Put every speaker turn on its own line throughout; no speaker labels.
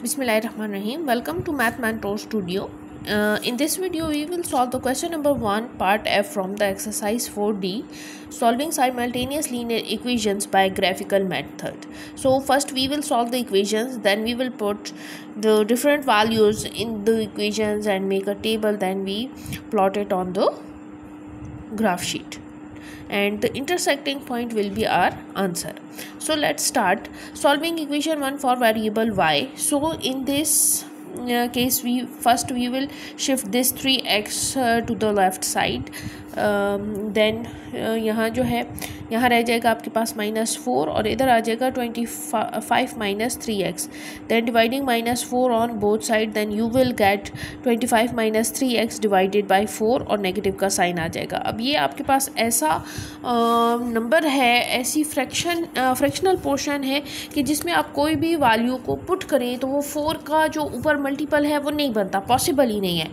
Bismillahirrahmanirrahim. Welcome to Math Mentor Studio. In this video, we will solve the question number 1, part F from the exercise 4D, solving simultaneous linear equations by graphical method. So first we will solve the equations, then we will put the different values in the equations and make a table, then we plot it on the graph sheet. And the intersecting point will be our answer. So let's start solving equation 1 for variable y. So in this case we will shift this 3x to the left side. Then यहाँ जो है यहाँ रह जाएगा आपके पास -4 और इधर आ जाएगा 25 minus 3x. Then dividing -4 on both side, then you will get 25 minus 3x divided by 4 और नेगेटिव का साइन आ जाएगा. अब ये आपके पास ऐसा नंबर है, ऐसी फ्रैक्शनल पोर्शन है कि जिसमें आप कोई भी वैल्यू को पुट करें तो वो 4 का जो ऊपर मल्टीपल है वो नहीं बनता, पॉसिबल ही नहीं है.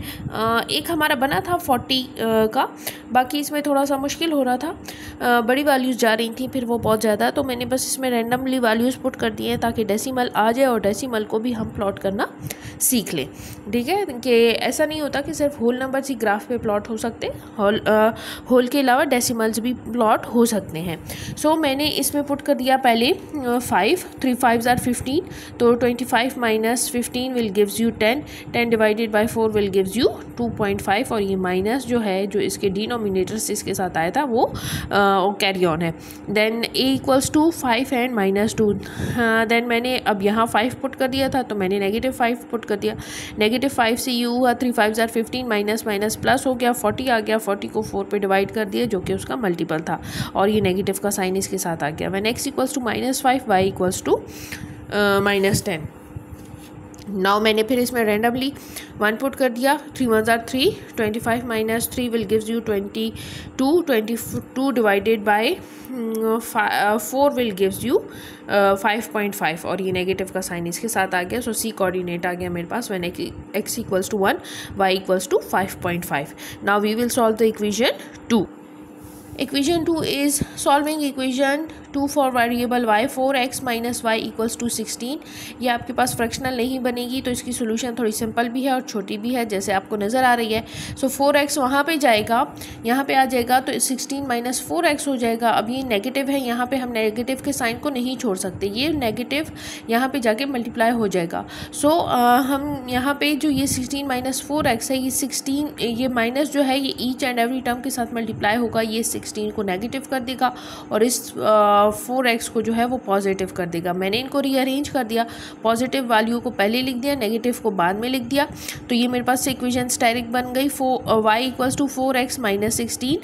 एक हमारा बना था 40 का, बाकी इसमें थोड़ा सा मुश्किल हो रहा था, बड़ी वैल्यूज़ जा रही थी फिर वो बहुत ज़्यादा, तो मैंने बस इसमें रैंडमली वैल्यूज़ पुट कर दिए हैं ताकि डेसिमल आ जाए और डेसिमल को भी हम प्लॉट करना सीख लें. ठीक है, कि ऐसा नहीं होता कि सिर्फ होल नंबर्स ही ग्राफ पे प्लॉट हो सकते, होल के अलावा डेसिमल्स भी प्लॉट हो सकते हैं. सो मैंने इसमें पुट कर दिया पहले 5, 3 5s are 15, तो 25 minus 15 will gives you 10, 10 divided by 4 will gives you 2.5 और ये माइनस जो है जो इसके डिनोमिनेटर से इसके साथ आया था वो कैरी ऑन है. Then a equals to 5 and -2. Then मैंने अब यहाँ 5 पुट कर दिया था तो मैंने -5 पुट कर दिया. -5 से यू हुआ 3 5s are 15, minus minus plus हो गया, 40 आ गया, 40 को 4 पे डिवाइड कर दिया जो कि उसका मल्टीपल था और ये नेगेटिव का साइन इसके साथ आ गया. When x equals to -5, y equals to -10. Now मैंने फिर इसमें रैंडमली 1 पुट कर दिया. 3 1s are 3, 25 minus 3 will gives you 22 divided by 4 will gives you 5.5 और ये नेगेटिव का साइन इसके साथ आ गया. सो सी कोऑर्डिनेट आ गया मेरे पास. When x equals to 1, y equals to 5.5. Now we will solve the equation 2. Equation 2 is solving equation 2 for variable y. 4x minus y equals to 16. ये आपके पास फ्रैक्शनल नहीं बनेगी तो इसकी सोल्यूशन थोड़ी सिंपल भी है और छोटी भी है जैसे आपको नज़र आ रही है. सो 4x वहाँ पे जाएगा, यहाँ पे आ जाएगा तो 16 माइनस 4x हो जाएगा. अब ये नेगेटिव है, यहाँ पे हम नेगेटिव के साइन को नहीं छोड़ सकते, ये नेगेटिव यहाँ पे जाके मल्टीप्लाई हो जाएगा. सो हम यहाँ पे जो ये 16 माइनस 4x है, ये 16 ये माइनस जो है ये ईच एंड एवरी टर्म के साथ मल्टीप्लाई होगा, ये 16 को नेगेटिव कर देगा और इस 4x को जो है वो पॉजिटिव कर देगा. मैंने इनको रीअरेंज कर दिया, पॉजिटिव वैल्यू को पहले लिख दिया, नेगेटिव को बाद में लिख दिया, तो ये मेरे पास से इक्वेशंस डायरेक्ट बन गई. y equals to 4x minus 16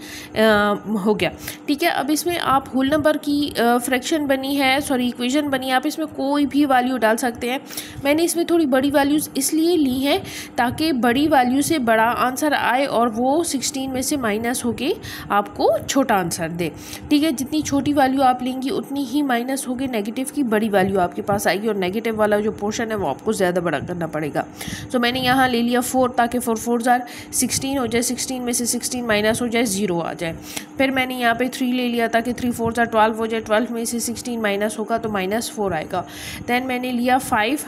हो गया. ठीक है, अब इसमें आप होल नंबर की फ्रैक्शन बनी है, सॉरी इक्वेशन बनी है, आप इसमें कोई भी वैल्यू डाल सकते हैं. मैंने इसमें थोड़ी बड़ी वैल्यूज़ इसलिए ली हैं ताकि बड़ी वैल्यू से बड़ा आंसर आए और वो 16 में से माइनस होके आपको छोटा आंसर दे. ठीक है, जितनी छोटी वैल्यू आप लेंगी उतनी ही माइनस होगी नेगेटिव की, बड़ी वैल्यू आपके पास आएगी और नेगेटिव वाला जो पोर्शन है वो आपको ज़्यादा बड़ा करना पड़ेगा. तो मैंने यहाँ ले लिया 4 ताकि 4 4s are 16 हो जाए, 16 में से 16 माइनस हो जाए, 0 आ जाए. फिर मैंने यहाँ पे 3 ले लिया ताकि 3 4s are 12 हो जाए, 12 में से 16 माइनस होगा तो -4 आएगा. देन मैंने लिया 5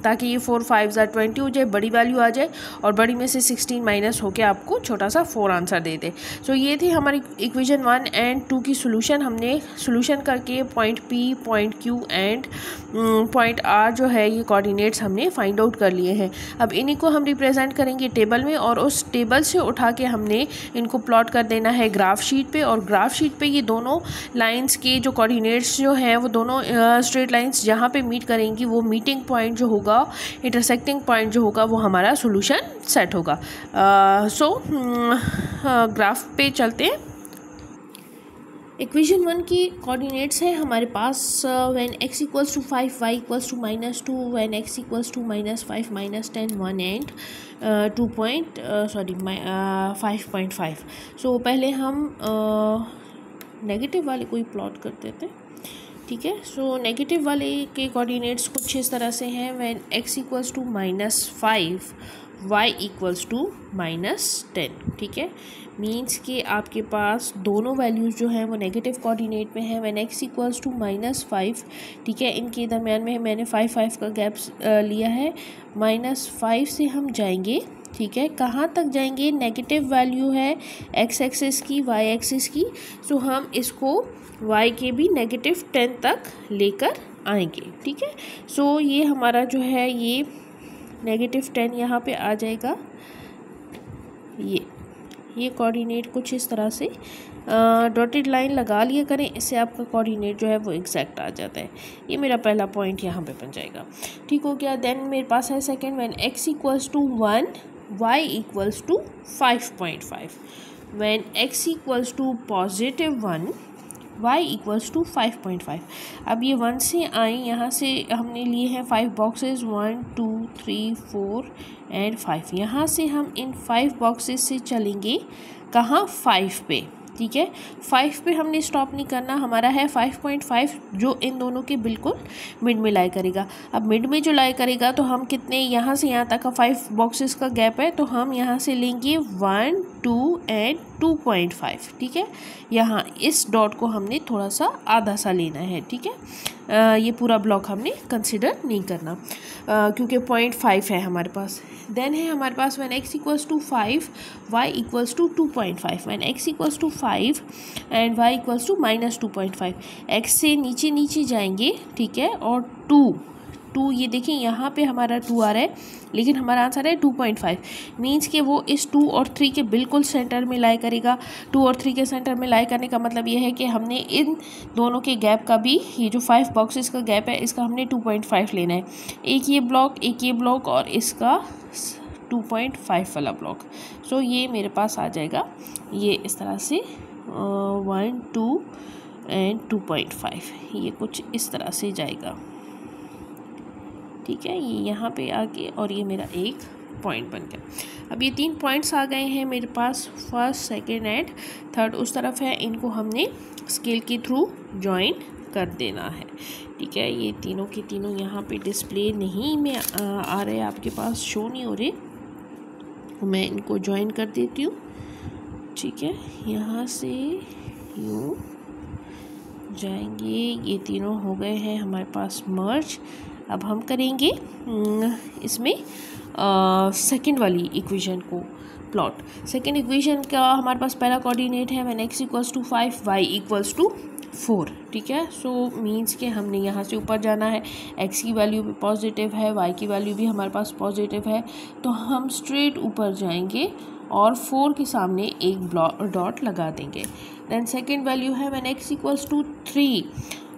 ताकि ये 4 5s are 20 हो जाए, बड़ी वैल्यू आ जाए और बड़ी में से 16 माइनस होके आपको छोटा सा 4 आंसर दे दे. सो ये थी हमारी इक्वेशन 1 एंड 2 की सोल्यूशन. हमने सोल्यूशन करके point P, point Q and point R जो है ये कोऑर्डिनेट्स हमने फाइंड आउट कर लिए हैं. अब इन्हीं को हम रिप्रेजेंट करेंगे टेबल में और उस टेबल से उठा के हमने इनको प्लॉट कर देना है ग्राफ शीट पे. और ग्राफ शीट पे ये दोनों लाइन्स के जो कोऑर्डिनेट्स जो हैं वो दोनों स्ट्रेट लाइन्स जहाँ पे मीट करेंगी वो मीटिंग पॉइंट जो होगा, इंटरसेक्टिंग पॉइंट जो होगा वो हमारा सॉल्यूशन सेट होगा. सो ग्राफ पे चलते हैं. इक्वेशन 1 की कोऑर्डिनेट्स है हमारे पास. When x equals to 5, y equals to -2, when x equals to -5, -10, 1 and 5.5. So पहले हम नेगेटिव वाले को ही प्लॉट कर देते हैं. ठीक है, सो नेगेटिव वाले के कोऑर्डिनेट्स कुछ इस तरह से हैं. When x equals to -5 y equals to -10, ठीक है। मीन्स कि आपके पास दोनों वैल्यूज़ जो हैं वो नेगेटिव कोऑर्डिनेट में है। व्हेन x इक्वल्स टू -5, ठीक है, इनके दरमियान में मैंने 5 का गैप लिया है। -5 से हम जाएंगे, ठीक है, कहाँ तक जाएंगे, नेगेटिव वैल्यू है x एक्सिस की, y एक्सिस की, सो हम इसको y के भी -10 तक लेकर आएंगे, ठीक है। सो ये हमारा जो है ये -10 यहाँ पे आ जाएगा। ये कोऑर्डिनेट कुछ इस तरह से डॉटेड लाइन लगा लिया करें, इससे आपका कोऑर्डिनेट जो है वो एग्जैक्ट आ जाता है। ये मेरा पहला पॉइंट यहाँ पे बन जाएगा, ठीक हो गया। देन मेरे पास है second, when x equals to 1 y equals to 5.5। When x equals to +1 y equals to 5.5। अब ये 1 से आए, यहाँ से हमने लिए हैं 5 बॉक्सेस, 1 2 3 4 एंड 5। यहाँ से हम इन 5 बॉक्सेस से चलेंगे कहाँ, 5 पे, ठीक है। 5 पे हमने स्टॉप नहीं करना, हमारा है 5.5 जो इन दोनों के बिल्कुल मिड में लाई करेगा। अब मिड में जो लाई करेगा तो हम कितने, यहाँ से यहाँ तक का 5 बॉक्सेस का गैप है, तो हम यहाँ से लेंगे 1 2 एंड 2.5, ठीक है। यहाँ इस डॉट को हमने थोड़ा सा आधा सा लेना है, ठीक है। ये पूरा ब्लॉक हमने कंसिडर नहीं करना क्योंकि 0.5 है हमारे पास। देन है हमारे पास when x equals to 5 y equals to 2.5। When x equals to 5 and y equals to -2.5, x से नीचे जाएंगे, ठीक है, और 2 ये देखिए यहाँ पे हमारा 2 आ रहा है, लेकिन हमारा आंसर है 2.5। मीन्स कि वो इस 2 और 3 के बिल्कुल सेंटर में लाई करेगा। 2 और 3 के सेंटर में लाई करने का मतलब ये है कि हमने इन दोनों के गैप का भी, ये जो 5 बॉक्सेस का गैप है इसका हमने 2.5 लेना है। एक ये ब्लॉक और इसका 2.5 वाला ब्लॉक। सो ये मेरे पास आ जाएगा ये इस तरह से 1 2 एंड 2.5, ये कुछ इस तरह से जाएगा, ठीक है। ये यहाँ पे आ गए और ये मेरा एक पॉइंट बन गया। अब ये 3 पॉइंट्स आ गए हैं मेरे पास, फर्स्ट सेकंड एंड थर्ड उस तरफ है, इनको हमने स्केल के थ्रू जॉइन कर देना है, ठीक है। ये तीनों के तीनों यहाँ पे डिस्प्ले नहीं में आ रहे, आपके पास शो नहीं हो रहे, मैं इनको जॉइन कर देती हूँ, ठीक है। यहाँ से यूँ जाएंगे, ये तीनों हो गए हैं हमारे पास मर्ज। अब हम करेंगे इसमें सेकंड वाली इक्वेशन को प्लॉट। सेकंड इक्वेशन का हमारे पास पहला कोऑर्डिनेट है when x equals to 5 y equals to 4, ठीक है। सो मीन्स के हमने यहाँ से ऊपर जाना है, x की वैल्यू भी पॉजिटिव है, y की वैल्यू भी हमारे पास पॉजिटिव है, तो हम स्ट्रेट ऊपर जाएंगे और 4 के सामने एक डॉट लगा देंगे। देन सेकेंड वैल्यू है when x equals to 3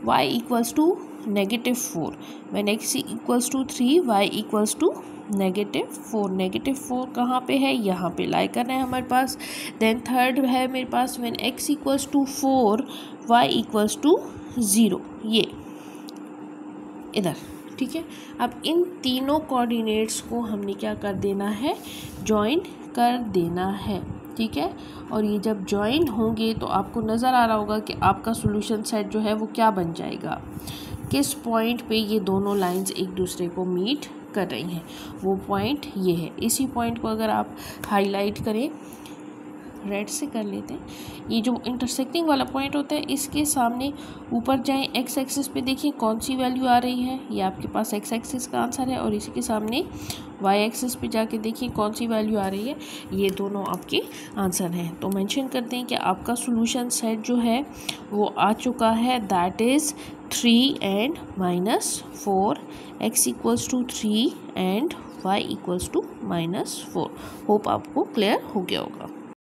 y equals to -4। When x equals to 3 y equals to -4। -4 कहाँ पे है, यहाँ पे लाई करना है हमारे पास। देन थर्ड है मेरे पास when x equals to 4 y equals to 0, ये इधर, ठीक है। अब इन तीनों कोऑर्डिनेट्स को हमने क्या कर देना है, जॉइन कर देना है, ठीक है। और ये जब जॉइन होंगे तो आपको नज़र आ रहा होगा कि आपका सॉल्यूशन सेट जो है वो क्या बन जाएगा, किस पॉइंट पे ये दोनों लाइंस एक दूसरे को मीट कर रही हैं, वो पॉइंट ये है। इसी पॉइंट को अगर आप हाईलाइट करें, रेड से कर लेते हैं, ये जो इंटरसेक्टिंग वाला पॉइंट होता है इसके सामने ऊपर जाएं, एक्स एक्सिस पे देखिए कौन सी वैल्यू आ रही है, ये आपके पास एक्स एक्सिस का आंसर है, और इसी के सामने वाई एक्सिस पे जाके देखिए कौन सी वैल्यू आ रही है, ये दोनों आपके आंसर हैं। तो मेंशन करते हैं कि आपका सॉल्यूशन सेट जो है वो आ चुका है, that is 3 and -4, x equals to 3 and y equals to -4। Hope आपको क्लियर हो गया होगा।